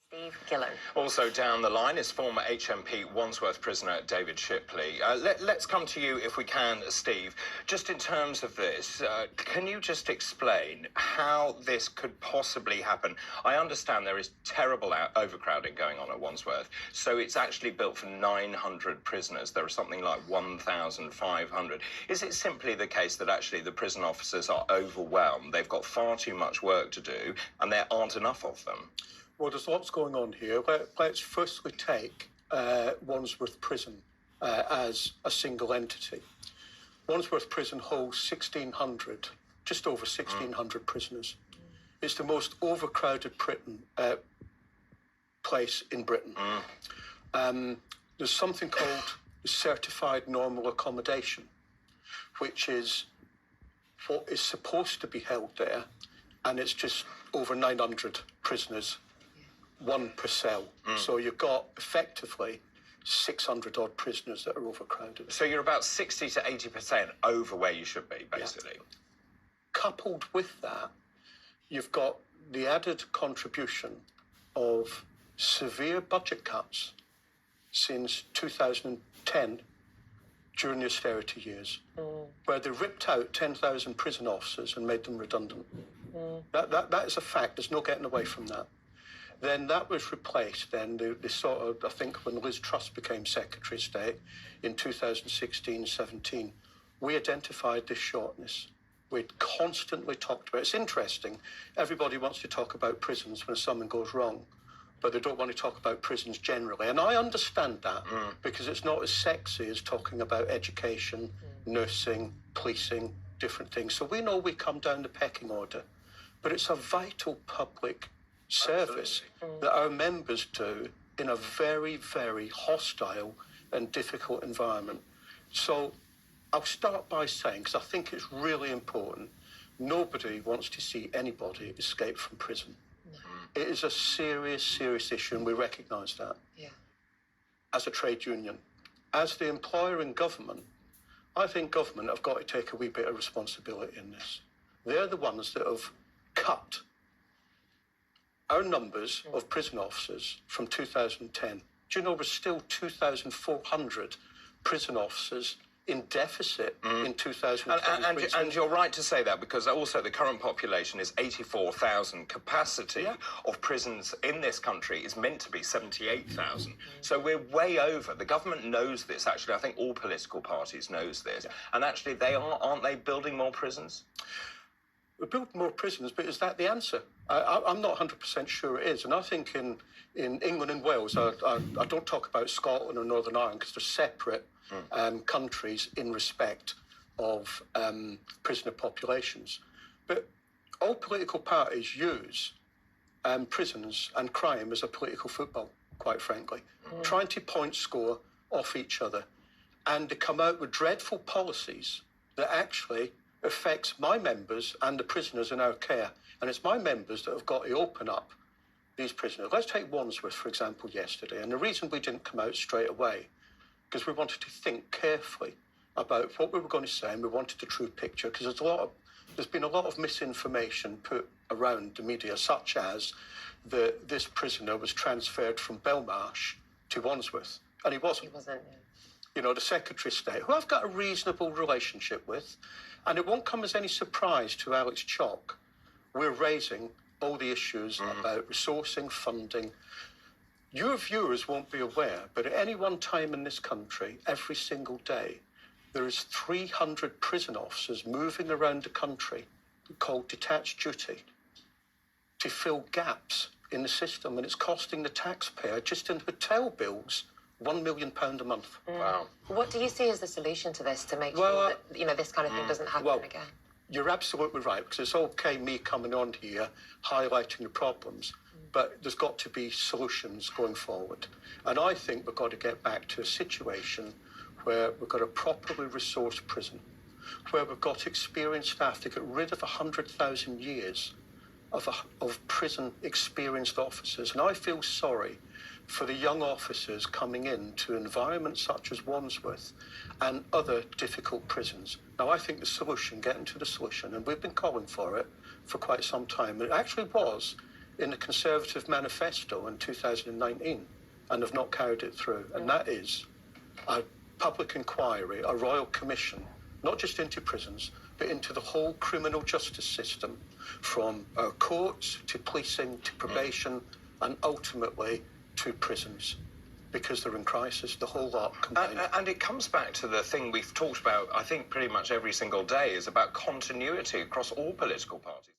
Steve Gillan. Also down the line is former HMP Wandsworth prisoner David Shipley. Let's come to you if we can, Steve. Just in terms of this, can you just explain how this could possibly happen? I understand there is terrible overcrowding going on at Wandsworth, so it's actually built for 900 prisoners. There are something like 1,500. Is it simply the case that actually the prison officers are overwhelmed? They've got far too much work to do, and there aren't enough of them? Well, there's lots going on here. Let's firstly take Wandsworth Prison as a single entity. Wandsworth Prison holds 1,600, just over 1,600 prisoners. It's the most overcrowded place in Britain. There's something called certified normal accommodation, which is what is supposed to be held there, and it's just over 900 prisoners, one per cell. So you've got effectively 600 odd prisoners that are overcrowded. So you're about 60 to 80% over where you should be, basically. Yeah. Coupled with that, you've got the added contribution of severe budget cuts since 2010 during the austerity years, where they ripped out 10,000 prison officers and made them redundant. That is a fact. There's no getting away from that. Then that was replaced, then the sort of, I think when Liz Truss became Secretary of State in 2016-17, we identified this shortness. We'd constantly talked about it. It's interesting. Everybody wants to talk about prisons when something goes wrong, but they don't want to talk about prisons generally. And I understand that because it's not as sexy as talking about education, nursing, policing, different things. So we know we come down the pecking order, but it's a vital public service that our members do in a very, very hostile and difficult environment. So I'll start by saying, because I think it's really important, nobody wants to see anybody escape from prison. No. It is a serious, serious issue, and we recognise that. Yeah. As a trade union, as the employer in government, I think government have got to take a wee bit of responsibility in this. They're the ones that have cut our numbers of prison officers from 2010. Do you know we're still 2,400 prison officers in deficit in 2020? And you're right to say that, because also the current population is 84,000. Capacity of prisons in this country is meant to be 78,000. So we're way over. The government knows this, actually. I think all political parties knows this. And actually, aren't they building more prisons? We build more prisons, but is that the answer? I'm not 100% sure it is. And I think in England and Wales, I don't talk about Scotland or Northern Ireland because they're separate countries in respect of prisoner populations. But all political parties use prisons and crime as a political football, quite frankly, trying to point score off each other. And they come out with dreadful policies that actually affects my members and the prisoners in our care. And it's my members that have got to open up these prisoners. Let's take Wandsworth, for example, yesterday. And the reason we didn't come out straight away, because we wanted to think carefully about what we were going to say, and we wanted the true picture, because there's been a lot of misinformation put around the media, such as this prisoner was transferred from Belmarsh to Wandsworth. And he wasn't. He wasn't, yeah. You know, the Secretary of State, who I've got a reasonable relationship with, and it won't come as any surprise to Alex Chalk. We're raising all the issues about resourcing, funding. Your viewers won't be aware, but at any one time in this country, every single day, there is 300 prison officers moving around the country called detached duty to fill gaps in the system, and it's costing the taxpayer, just in hotel bills, £1 million a month. Wow. What do you see as the solution to this to make sure that this kind of thing doesn't happen again? You're absolutely right, because it's okay me coming on here highlighting the problems, but there's got to be solutions going forward. And I think we've got to get back to a situation where we've got a properly resourced prison, where we've got experienced staff to get rid of 100,000 years of prison experienced officers. And I feel sorry for the young officers coming into environments such as Wandsworth and other difficult prisons. Now, I think the solution, getting to the solution, and we've been calling for it for quite some time, it actually was in the Conservative manifesto in 2019 and have not carried it through. And that is a public inquiry, a royal commission, not just into prisons, but into the whole criminal justice system, from our courts to policing to probation and ultimately to prisons, because they're in crisis, the whole lot combined. And it comes back to the thing we've talked about, I think, pretty much every single day, is about continuity across all political parties.